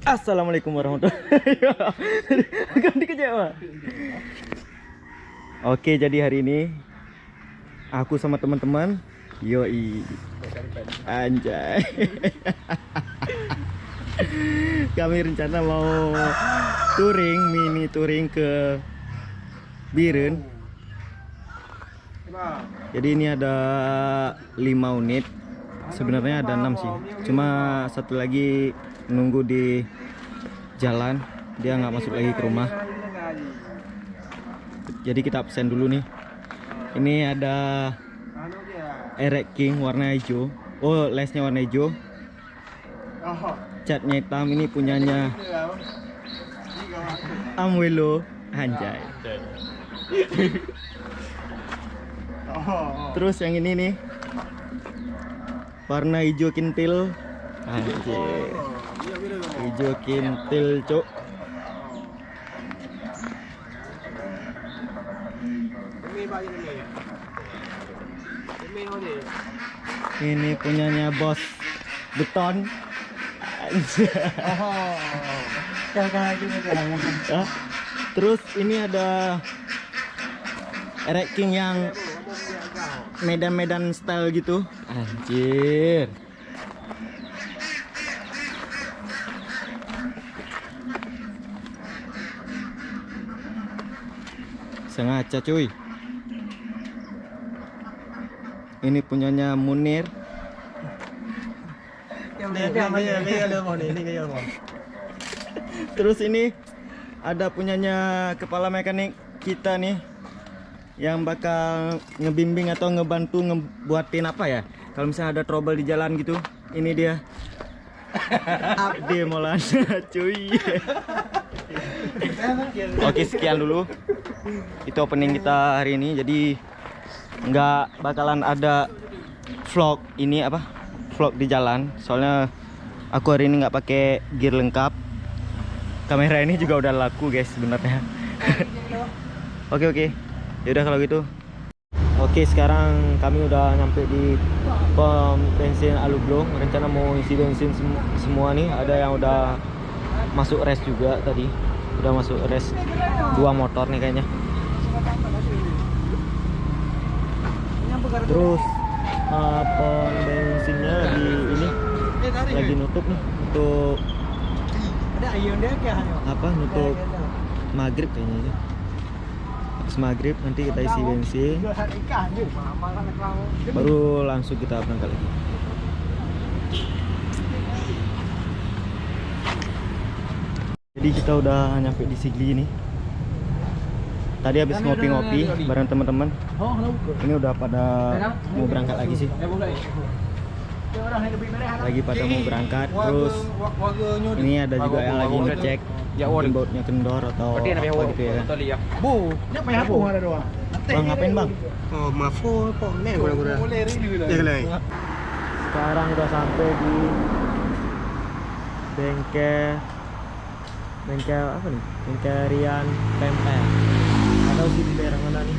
Assalamualaikum warahmatullahi wabarakatuh. Ganti kecewa. Oke, jadi hari ini aku sama teman-teman, yoi, anjay. Kami rencana mau mini touring ke Biren. Jadi ini ada 5 unit. Sebenarnya ada 6 sih. Cuma satu lagi nunggu di jalan, dia nggak masuk lagi ke rumah. Jadi kita absen dulu nih. Ini ada Erek King warna hijau. Oh, lesnya warna hijau. Catnya hitam. Ini punyanya Amwelo, anjay. Terus yang ini nih warna hijau kintil, anjay. Hijau kintil, cok. Ini punyanya bos beton. Terus ini ada Erek King yang Medan style gitu, anjir. Sengaja cuy. Ini punyanya Munir. Terus ini ada punyanya kepala mekanik kita nih, yang bakal ngebimbing atau ngebantu ngebuatin apa ya, kalau misalnya ada trouble di jalan gitu. Ini dia Abdi Maulana cuy. Oke, sekian dulu itu opening kita hari ini. Jadi nggak bakalan ada vlog ini apa, vlog di jalan, soalnya aku hari ini nggak pakai gear lengkap. Kamera ini juga udah laku guys sebenarnya. Oke. Yaudah kalau gitu. Oke, sekarang kami udah nyampe di pom bensin Alublong. Rencana mau isi bensin semua nih. Ada yang udah masuk res juga tadi. Udah masuk res 2 motor nih kayaknya. Terus pom bensinnya lagi nutup nih untuk apa, nutup maghrib kayaknya. Habis maghrib nanti kita isi bensin, baru langsung kita berangkat lagi. Jadi kita udah nyampe di Sigli nih. Tadi habis ngopi-ngopi bareng teman-teman. Ini udah pada mau berangkat lagi sih. Lagi pada mau berangkat. Terus ini ada juga yang lagi ngecek inboundnya kendor atau apa gitu ya. Bang, ngapain bang? Oh, mafo po, nih gula-gula. Sekarang udah sampai di bengkel apa nih? Bengkel Rian PMR. Nggak tahu sih di daerah mana nih.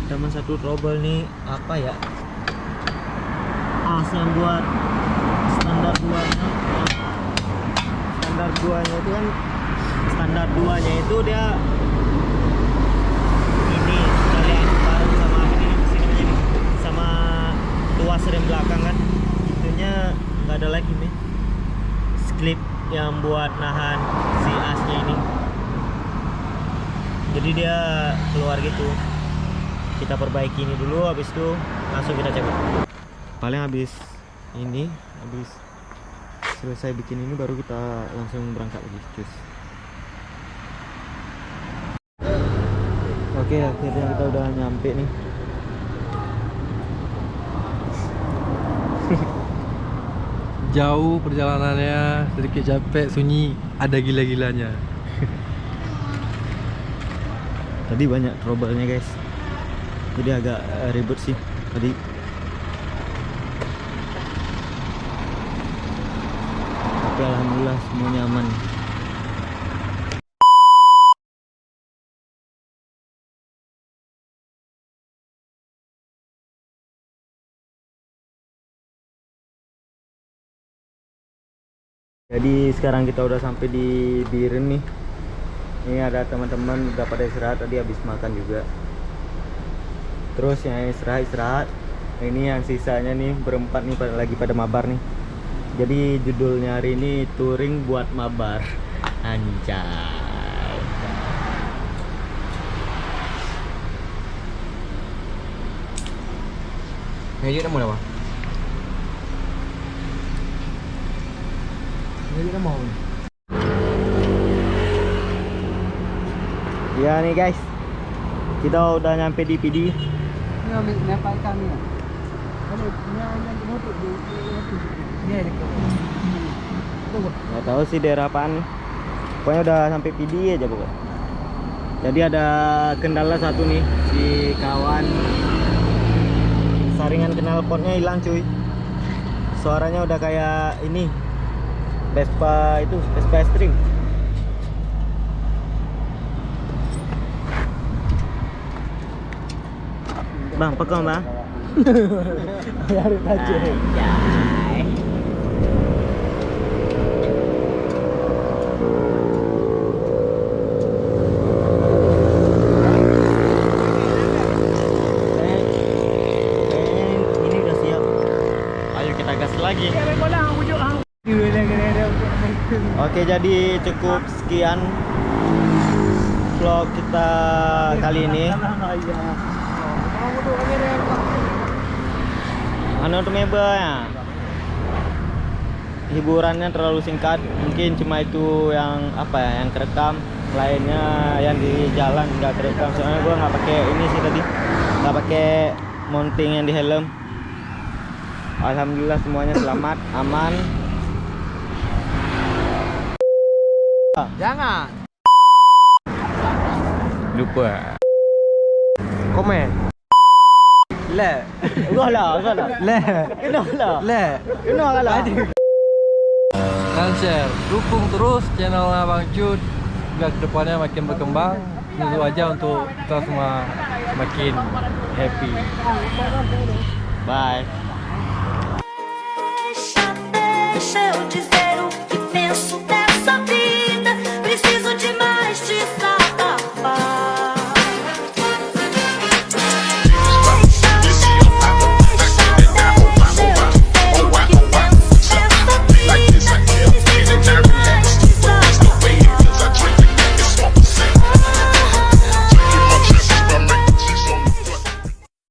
Teman satu trouble nih, apa ya? As yang buat standar 2-nya. Standar 2-nya itu kan, standar 2-nya itu dia ini kalian bareng sama ini sini sama tuas rem belakang kan. Itunya nggak ada lagi nih. Clip yang buat nahan si asnya ini. Jadi dia keluar gitu. Kita perbaiki ini dulu, habis itu langsung kita cek. Paling habis selesai bikin ini baru kita langsung berangkat lagi, cus. Oke, akhirnya kita udah nyampe nih. Jauh perjalanannya, sedikit capek, sunyi, ada gila-gilanya. Tadi banyak trouble-nya guys, jadi agak ribet sih tadi. Tapi alhamdulillah semuanya aman. Jadi sekarang kita udah sampai di Biren nih. Ini ada teman-teman udah pada istirahat, tadi habis makan juga. Terus yang istirahat. Ini yang sisanya nih berempat nih lagi pada mabar nih. Jadi judulnya hari ini touring buat mabar. Anjay. Ngaji mau apa? Ngaji mau. Ya nih guys, kita udah nyampe di PD. Ini ambil nyapa kami ya. Nggak tahu sih daerah apaan. Pokoknya udah sampai PD aja pokoknya. Jadi ada kendala satu nih, si kawan saringan knalpotnya hilang cuy. Suaranya udah kayak ini Vespa string. Bang, pegang bang. Biarin aja. Ini udah siap. Ayo kita gas lagi. Oke, jadi cukup sekian vlog kita kali ini. Anu tuh ya. Hiburannya terlalu singkat, mungkin cuma itu yang apa ya, yang kerekam. Lainnya yang di jalan nggak kerekam, soalnya gua nggak pakai ini sih tadi, nggak pakai mounting yang di helm. Alhamdulillah semuanya selamat, aman. Jangan lupa komen. Le. Udah lah. Le. Kenapa lah? Dan share, dukung terus channel Abang Cut biar kedepannya makin berkembang. Tentu aja untuk kita semua semakin happy. Bye. Se eu dizer